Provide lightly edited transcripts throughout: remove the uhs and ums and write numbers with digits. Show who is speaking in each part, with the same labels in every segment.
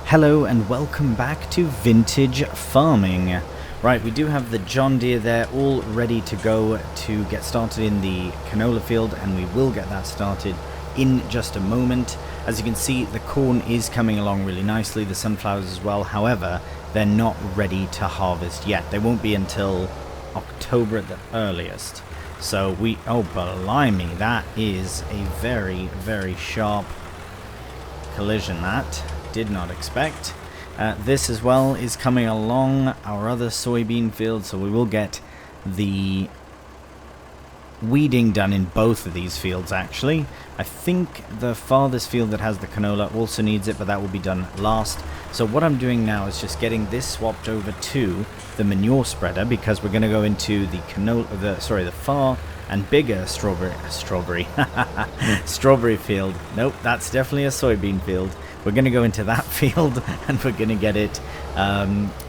Speaker 1: Hello and welcome back to Vintage Farming. Right, we do have the John Deere there all ready to go to get started in the canola field, and we will get that started in just a moment. As you can see, the corn is coming along really nicely, the sunflowers as well. However, they're not ready to harvest yet. They won't be until October at the earliest. So oh blimey, that is a very, very sharp collision that. Did not expect. This as well is coming along our other soybean field, so we will get the weeding done in both of these fields actually. I think the farthest field that has the canola also needs it, but that will be done last. So what I'm doing now is just getting this swapped over to the manure spreader, because we're going to go into the the far and bigger strawberry field. Nope, that's definitely a soybean field. We're going to go into that field and we're going to get it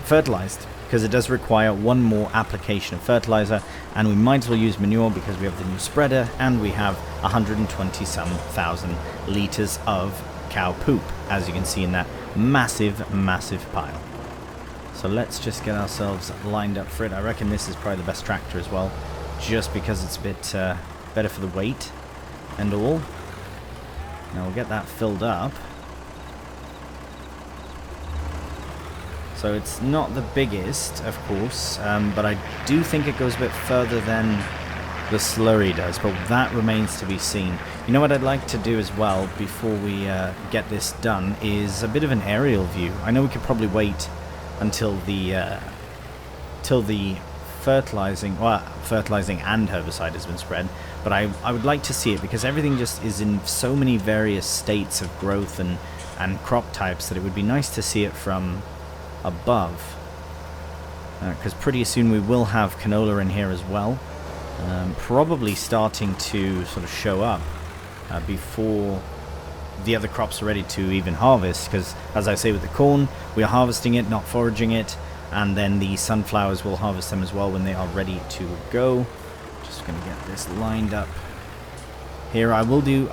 Speaker 1: fertilized, because it does require one more application of fertilizer, and we might as well use manure because we have the new spreader and we have 120-some thousand liters of cow poop, as you can see in that massive pile. So let's just get ourselves lined up for it. I reckon this is probably the best tractor as well, just because it's a bit better for the weight and all. Now we'll get that filled up. So it's not the biggest, of course, but I do think it goes a bit further than the slurry does, but that remains to be seen. You know what I'd like to do as well before we get this done is a bit of an aerial view. I know we could probably wait until the fertilizing and herbicide has been spread, but I would like to see it, because everything just is in so many various states of growth and crop types that it would be nice to see it from above, because pretty soon we will have canola in here as well, probably starting to sort of show up before the other crops are ready to even harvest, because as I say with the corn, we are harvesting it, not foraging it, and then the sunflowers will harvest them as well when they are ready to go. Just going to get this lined up here. I will do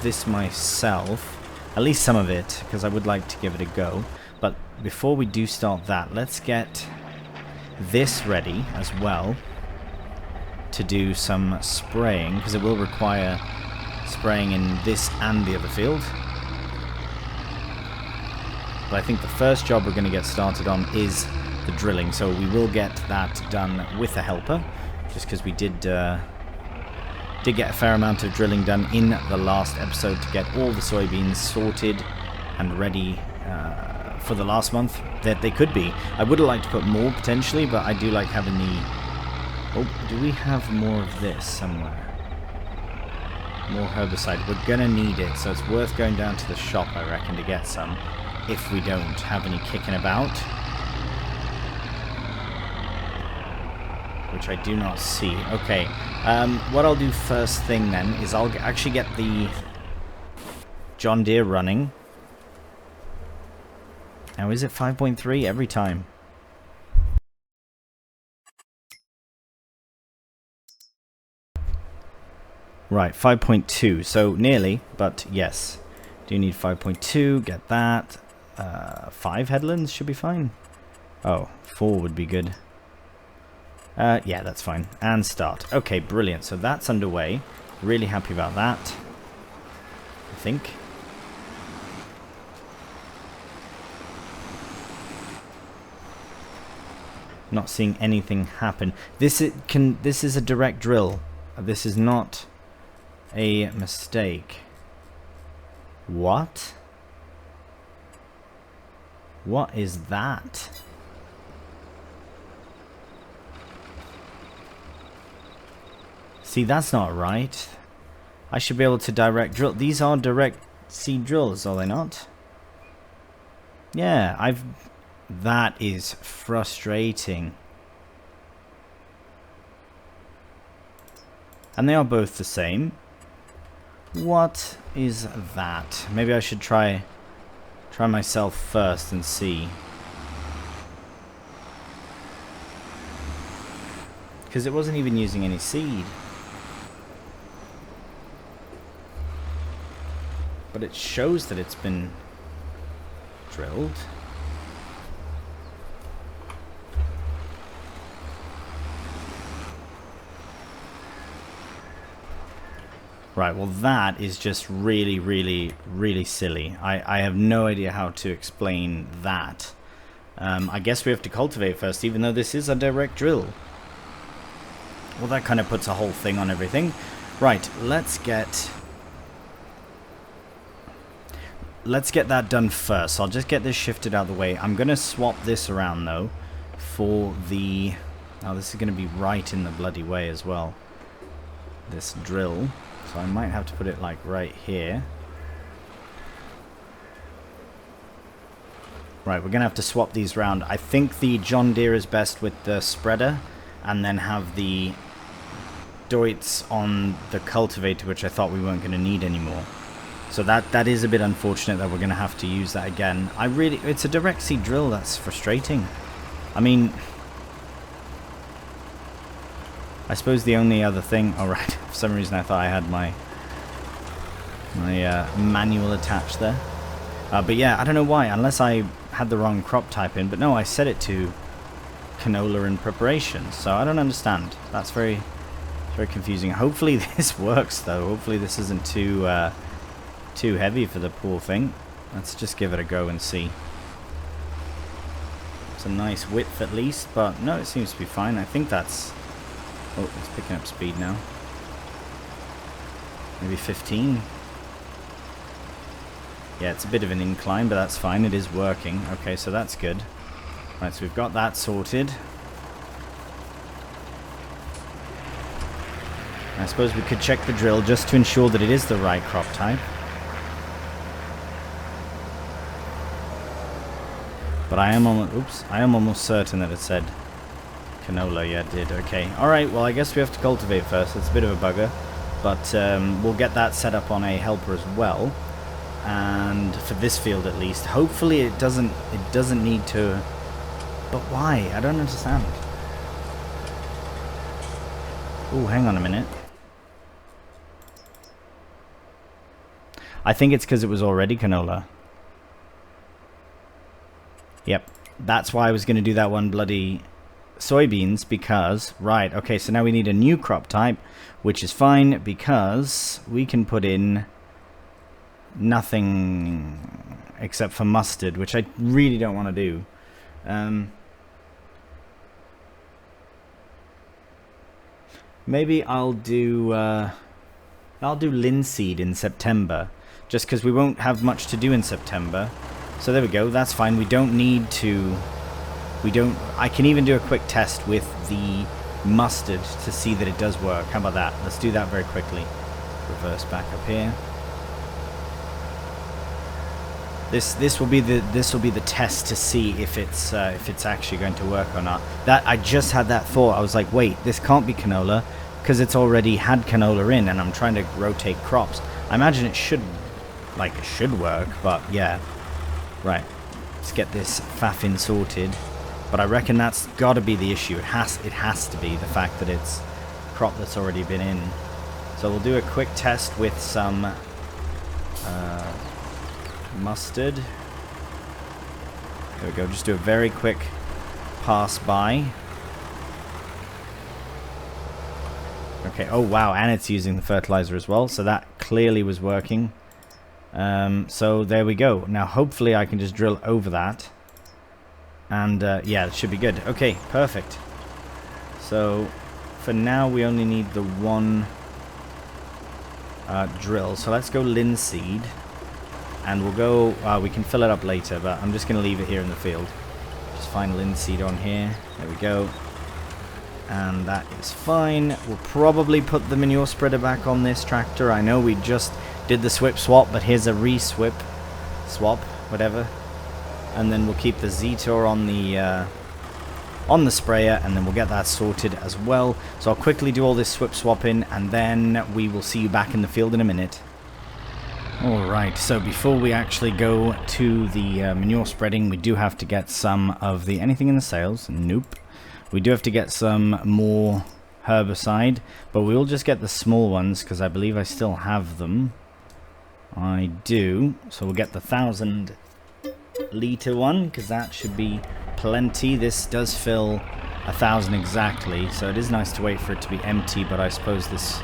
Speaker 1: this myself, at least some of it, because I would like to give it a go. But before we do start that, let's get this ready as well to do some spraying, because it will require spraying in this and the other field. But I think the first job we're going to get started on is the drilling, so we will get that done with a helper, just because we did get a fair amount of drilling done in the last episode to get all the soybeans sorted and ready for the last month that they could be. I would have liked to put more potentially, but I do like having the... Oh, do we have more of this somewhere? More herbicide. We're gonna need it, so it's worth going down to the shop, I reckon, to get some, if we don't have any kicking about. Which I do not see. Okay, what I'll do first thing then is I'll actually get the John Deere running. Now, is it 5.3 every time? Right, 5.2. So nearly, but yes. Do you need 5.2? Get that. 5 headlands should be fine. Oh, 4 would be good. Yeah, that's fine. And start. Okay, brilliant. So that's underway. Really happy about that, I think. Not seeing anything happen. This is a direct drill. This is not a mistake. What? What is that? See, that's not right. I should be able to direct drill. These are direct seed drills, are they not? Yeah, that is frustrating. And they are both the same. What is that? Maybe I should try myself first and see. Because it wasn't even using any seed. but it shows that it's been drilled. Right, well that is just really, really, really silly. I have no idea how to explain that. I guess we have to cultivate first, even though this is a direct drill. Well, that kind of puts a whole thing on everything. Right, let's get that done first. I'll just get this shifted out of the way. I'm going to swap this around, though, for the... Oh, this is going to be right in the bloody way as well. This drill. So I might have to put it, like, right here. Right, we're going to have to swap these around. I think the John Deere is best with the spreader, and then have the Deutz on the cultivator, which I thought we weren't going to need anymore. So that is a bit unfortunate that we're going to have to use that again. It's a direct seed drill, that's frustrating. I mean, I suppose the only other thing... Oh, right, for some reason I thought I had my manual attached there. But yeah, I don't know why, unless I had the wrong crop type in. But no, I set it to canola in preparation, so I don't understand. That's very, very confusing. Hopefully this works, though. Hopefully this isn't too heavy for the poor thing. Let's just give it a go and see. It's a nice width at least, but no, it seems to be fine. I think that's... Oh, it's picking up speed now. Maybe 15. Yeah, it's a bit of an incline, but that's fine. It is working. Okay, so that's good. Right, so we've got that sorted. I suppose we could check the drill just to ensure that it is the right crop type. But I am almost certain that it said canola. Yeah, it did. Okay. Alright, well I guess we have to cultivate first. It's a bit of a bugger. But we'll get that set up on a helper as well. And for this field at least. Hopefully it doesn't need to... But why? I don't understand. Oh, hang on a minute. I think it's because it was already canola. Yep. That's why I was going to do that one bloody soybeans, because... Right, okay, so now we need a new crop type, which is fine, because we can put in nothing except for mustard, which I really don't want to do. Maybe I'll do linseed in September, just because we won't have much to do in September. So there we go, that's fine. We don't need to... I can even do a quick test with the mustard to see that it does work. How about that? Let's do that very quickly. Reverse back up here. This will be the test to see if it's actually going to work or not. That I just had that thought. I was like, wait, this can't be canola because it's already had canola in, and I'm trying to rotate crops. I imagine it should work, but yeah. Right, let's get this faffin sorted. But I reckon that's got to be the issue. It has to be the fact that it's crop that's already been in. So we'll do a quick test with some mustard. There we go. Just do a very quick pass by. Okay. Oh wow, and it's using the fertilizer as well. So that clearly was working. So there we go. Now hopefully I can just drill over that. And yeah, it should be good. Okay, perfect. So for now we only need the one drill. So let's go linseed. And we'll go, we can fill it up later, but I'm just going to leave it here in the field. Just find linseed on here. There we go. And that is fine. We'll probably put the manure spreader back on this tractor. I know we just did the swip swap, but here's a re-swip swap, whatever. And then we'll keep the Zetor on the sprayer, and then we'll get that sorted as well. So I'll quickly do all this swip swapping, and then we will see you back in the field in a minute. Alright, so before we actually go to the manure spreading, we do have to get some of the... Anything in the sales? Nope. We do have to get some more herbicide, but we'll just get the small ones, because I believe I still have them. I do. So we'll get the 1,000 litre one, because that should be plenty. This does fill 1,000 exactly, so it is nice to wait for it to be empty, but I suppose this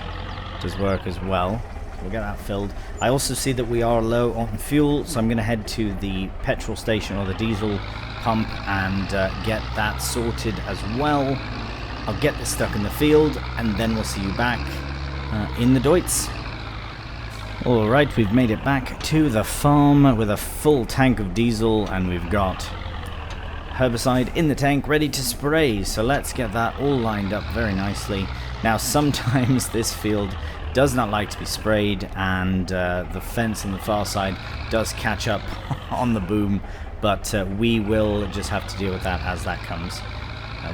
Speaker 1: does work as well. We'll get that filled. I also see that we are low on fuel, so I'm going to head to the petrol station or the diesel pump and get that sorted as well. I'll get this stuck in the field, and then we'll see you back in the Deutz. Alright, we've made it back to the farm with a full tank of diesel, and we've got herbicide in the tank ready to spray. So let's get that all lined up very nicely. Now, sometimes this field does not like to be sprayed, and the fence on the far side does catch up on the boom, but we will just have to deal with that as that comes.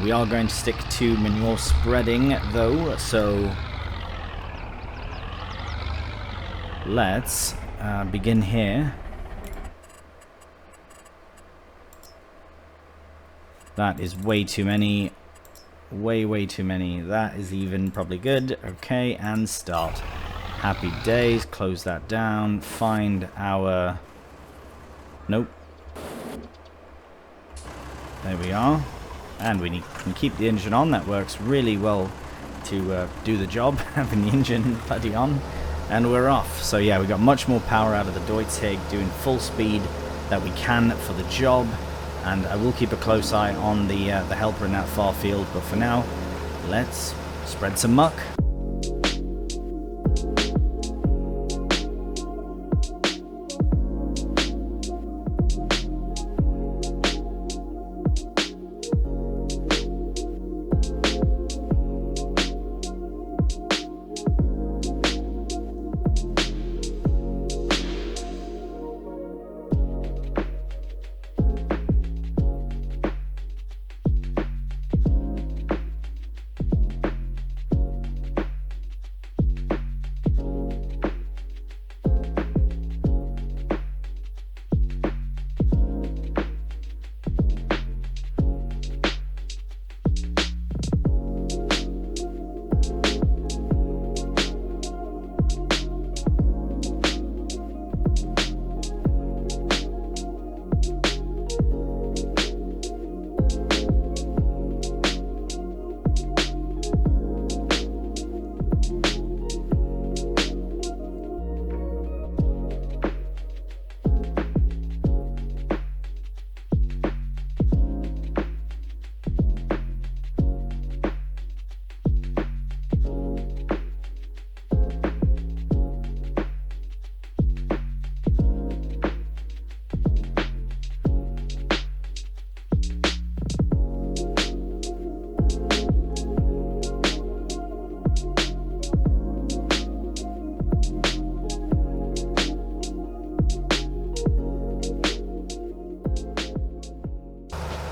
Speaker 1: We are going to stick to manure spreading though, so let's begin here. That is way too many. Way too many. That is even probably good. Okay, and start. Happy days. Close that down. Find our... Nope. There we are. And we can keep the engine on. That works really well to do the job, having the engine bloody on. And we're off. So yeah, we got much more power out of the Deutz here, doing full speed that we can for the job. And I will keep a close eye on the helper in that far field. But for now, let's spread some muck.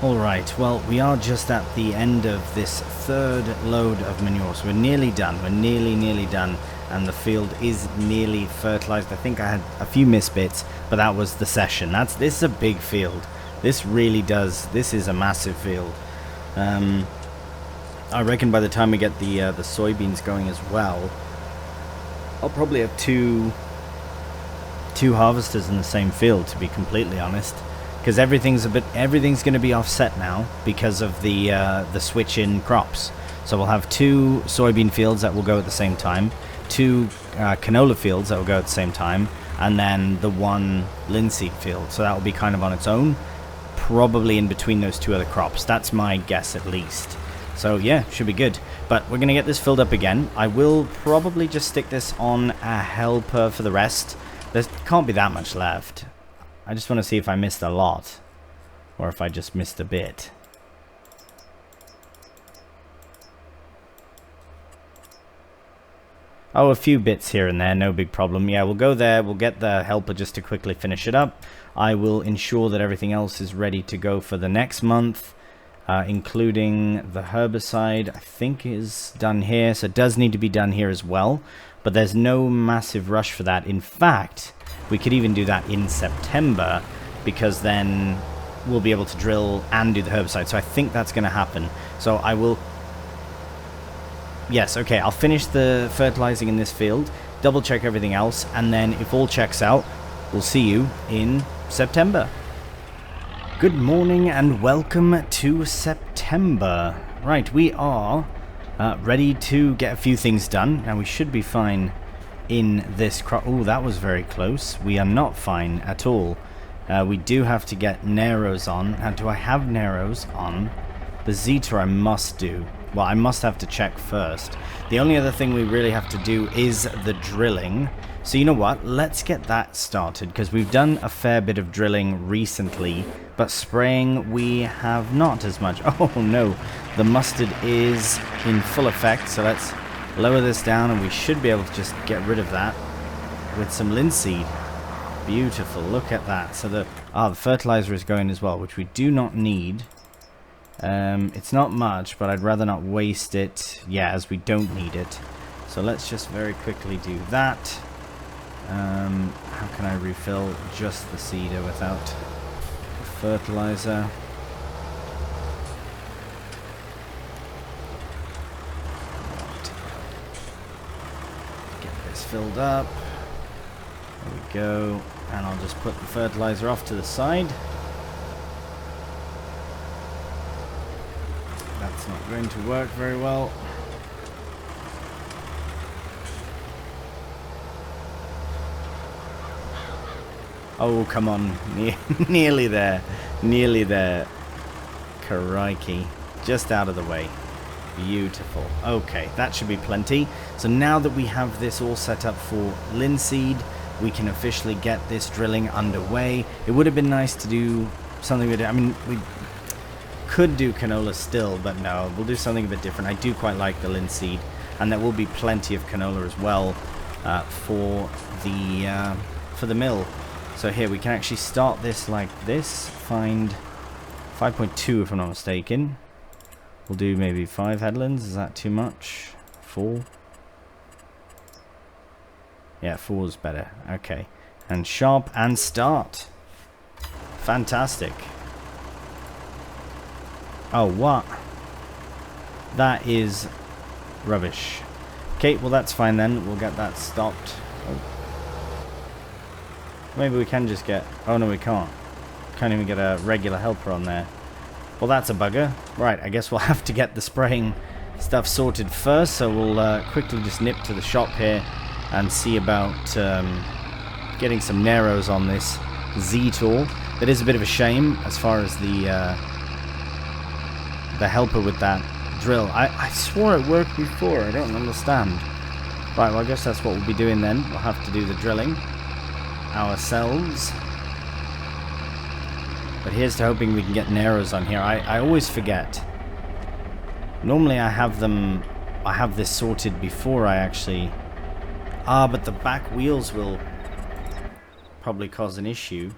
Speaker 1: Alright, well, we are just at the end of this third load of manure, so we're nearly done. We're nearly done, and the field is nearly fertilized. I think I had a few misbits, but that was the session. This is a big field. This is a massive field. I reckon by the time we get the soybeans going as well, I'll probably have two harvesters in the same field, to be completely honest. Because everything's going to be offset now because of the switch in crops. So we'll have 2 soybean fields that will go at the same time, 2 canola fields that will go at the same time, and then the 1 linseed field. So that will be kind of on its own, probably in between those 2 other crops. That's my guess at least. So yeah, should be good. But we're going to get this filled up again. I will probably just stick this on a helper for the rest. There can't be that much left. I just want to see if I missed a lot, or if I just missed a bit. Oh, a few bits here and there, no big problem. Yeah, we'll go there, we'll get the helper just to quickly finish it up. I will ensure that everything else is ready to go for the next month, including the herbicide, I think is done here, so it does need to be done here as well. But there's no massive rush for that. In fact, we could even do that in September, because then we'll be able to drill and do the herbicide. So I think that's going to happen. So I will... Yes, okay, I'll finish the fertilizing in this field, double check everything else, and then if all checks out, we'll see you in September. Good morning and welcome to September. Right, we are ready to get a few things done. Now we should be fine in this crop. Oh, that was very close. We are not fine at all. We do have to get Narrows on. Now, do I have Narrows on? The Zeta I must do. Well, I must have to check first. The only other thing we really have to do is the drilling. So you know what? Let's get that started, because we've done a fair bit of drilling recently, but spraying we have not as much. Oh no, the mustard is in full effect, so let's lower this down and we should be able to just get rid of that with some linseed. Beautiful, look at that. So the fertilizer is going as well, which we do not need. It's not much, but I'd rather not waste it, yeah, as we don't need it. So let's just very quickly do that. How can I refill just the seeder without the fertilizer? Get this filled up. There we go. And I'll just put the fertilizer off to the side. That's not going to work very well. Oh, come on. Nearly there. Nearly there. Crikey. Just out of the way. Beautiful. Okay, that should be plenty. So now that we have this all set up for linseed, we can officially get this drilling underway. It would have been nice to do something with it. I mean, we could do canola still, but no, we'll do something a bit different. I do quite like the linseed, and there will be plenty of canola as well for the mill. So here we can actually start this like this. Find 5.2 if I'm not mistaken. We'll do maybe 5 headlands. Is that too much? 4? Yeah, 4 is better. Okay. And sharp and start. Fantastic. Oh, what? That is rubbish. Okay, well that's fine then. We'll get that stopped. Oh. Maybe we can just get... Oh no, we can't. Can't even get a regular helper on there. Well, that's a bugger. Right, I guess we'll have to get the spraying stuff sorted first. So we'll quickly just nip to the shop here and see about getting some Narrows on this Z-tool. It is a bit of a shame as far as the helper with that drill. I swore it worked before. I don't understand. Right, well I guess that's what we'll be doing then. We'll have to do the drilling ourselves. But here's to hoping we can get Narrows on here. I always forget. Normally I have this sorted before I actually... but the back wheels will probably cause an issue.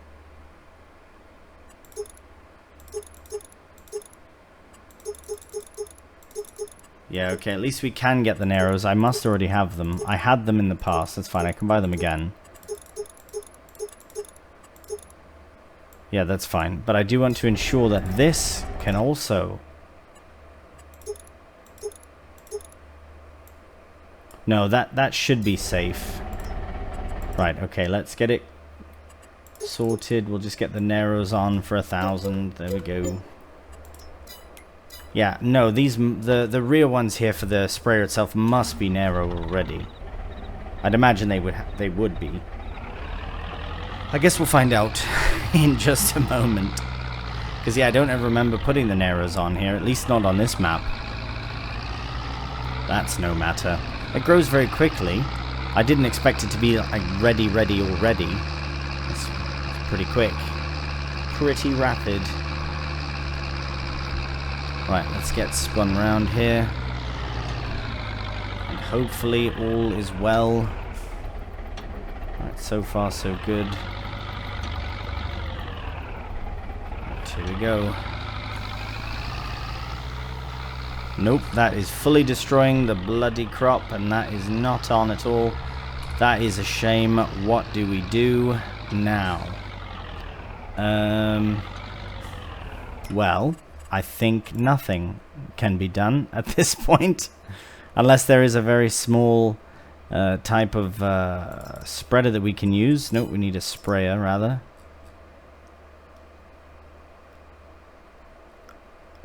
Speaker 1: Yeah, okay, at least we can get the Narrows. I must already have them. I had them in the past. That's fine, I can buy them again. Yeah, that's fine. But I do want to ensure that this can also... No, that should be safe. Right, okay, let's get it sorted. We'll just get the Narrows on for 1,000. There we go. Yeah, no, the rear ones here for the sprayer itself must be narrow already. I'd imagine they would be. I guess we'll find out in just a moment. Because yeah, I don't ever remember putting the Narrows on here, at least not on this map. That's no matter. It grows very quickly. I didn't expect it to be like ready already. It's pretty quick. Pretty rapid. Right, let's get spun round here. And hopefully all is well. Right, so far so good. Right, here we go. Nope, that is fully destroying the bloody crop, and that is not on at all. That is a shame. What do we do now? Well, I think nothing can be done at this point, unless there is a very small type of spreader that we can use. Nope, we need a sprayer rather.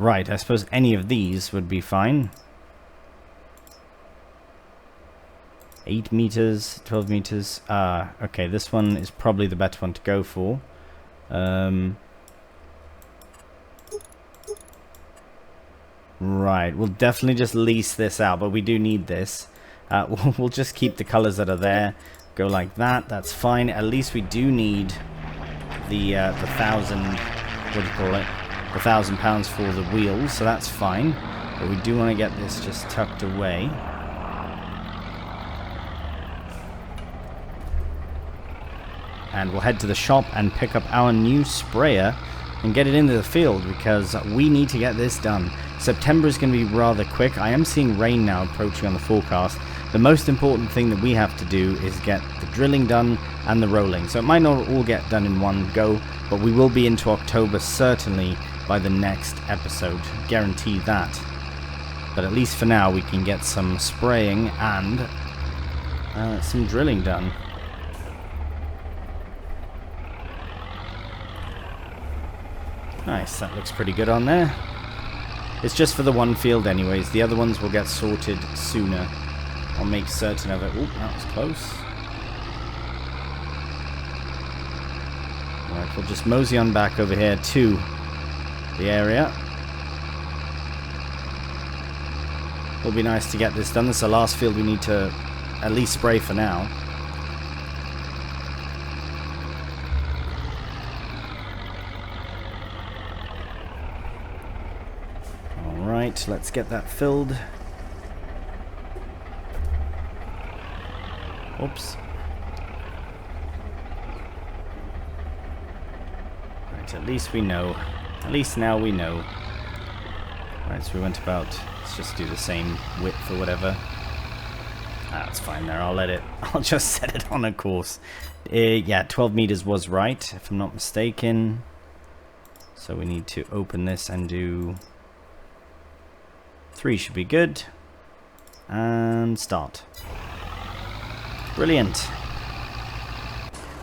Speaker 1: Right, I suppose any of these would be fine. 8 meters, 12 meters. Okay, this one is probably the better one to go for. Right, we'll definitely just lease this out, but we do need this. We'll just keep the colors that are there. Go like that, that's fine. At least we do need the 1,000, what do you call it? The £1,000 for the wheels, so that's fine. But we do want to get this just tucked away. And we'll head to the shop and pick up our new sprayer and get it into the field because we need to get this done. September is going to be rather quick. I am seeing rain now approaching on the forecast. The most important thing that we have to do is get the drilling done and the rolling. So it might not all get done in one go, but we will be into October certainly by the next episode. Guarantee that. But at least for now we can get some spraying and some drilling done. Nice, that looks pretty good on there. It's just for the one field anyways. The other ones will get sorted sooner. I'll make certain of it. Oop, that was close. Alright, we'll just mosey on back over here to the area. It'll be nice to get this done. This is the last field we need to at least spray for now. Alright, let's get that filled. Oops. Right, at least we know. At least now we know. Right, so we went about, let's just do the same width or whatever. That's fine there, I'll just set it on a course. Yeah, 12 meters was right, if I'm not mistaken. So we need to open this and do 3 should be good. And start. Brilliant.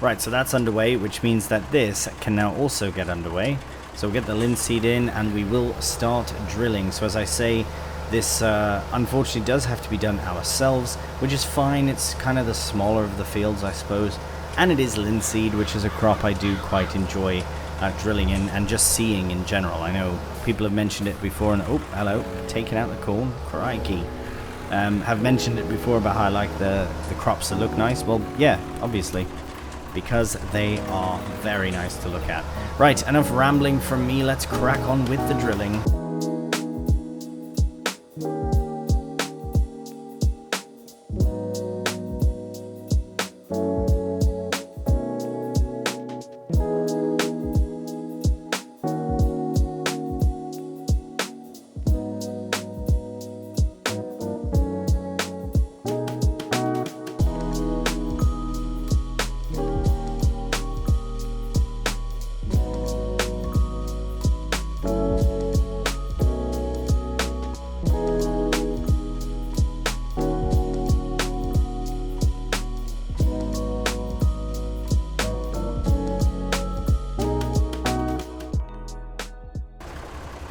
Speaker 1: Right, so that's underway, which means that this can now also get underway. So we'll get the linseed in and we will start drilling. So as I say, this unfortunately does have to be done ourselves, which is fine. It's kind of the smaller of the fields, I suppose. And it is linseed, which is a crop I do quite enjoy drilling in and just seeing in general. I know people have mentioned it before, and oh, hello, taking out the corn, crikey. Have mentioned it before about how I like the crops that look nice. Well, yeah, obviously, because they are very nice to look at. Right, enough rambling from me. Let's crack on with the drilling.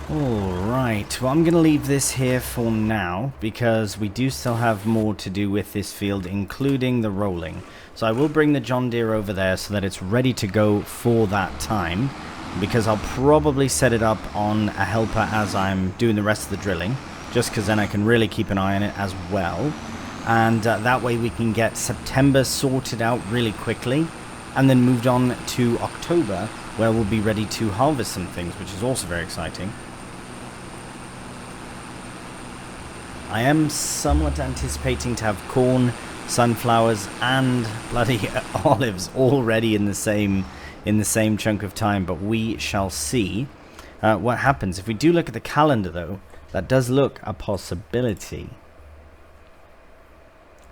Speaker 1: Alright, well I'm going to leave this here for now because we do still have more to do with this field, including the rolling. So I will bring the John Deere over there so that it's ready to go for that time, because I'll probably set it up on a helper as I'm doing the rest of the drilling, just because then I can really keep an eye on it as well. And that way we can get September sorted out really quickly and then moved on to October, where we'll be ready to harvest some things, which is also very exciting. I am somewhat anticipating to have corn, sunflowers, and bloody olives already in the same chunk of time, but we shall see what happens. If we do look at the calendar, though, that does look a possibility.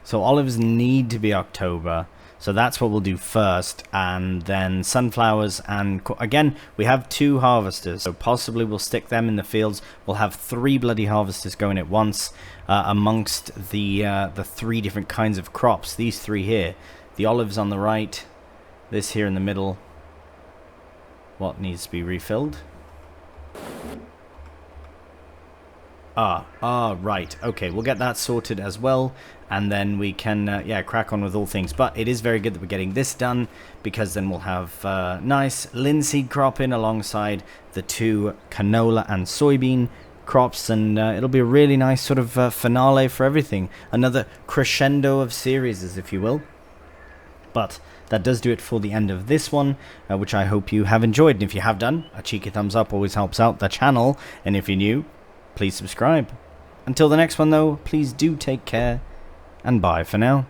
Speaker 1: So olives need to be October. So that's what we'll do first, and then sunflowers and again we have 2 harvesters, so possibly we'll stick them in the fields. We'll have 3 bloody harvesters going at once amongst the 3 different kinds of crops. These 3 here, the olives on the right, this here in the middle. What needs to be refilled? Right. Okay, we'll get that sorted as well, and then we can, yeah, crack on with all things. But it is very good that we're getting this done, because then we'll have nice linseed crop in alongside the 2 canola and soybean crops, and it'll be a really nice sort of finale for everything. Another crescendo of series, if you will. But that does do it for the end of this one, which I hope you have enjoyed. And if you have done, a cheeky thumbs up always helps out the channel. And if you're new, please subscribe. Until the next one, though, please do take care, and bye for now.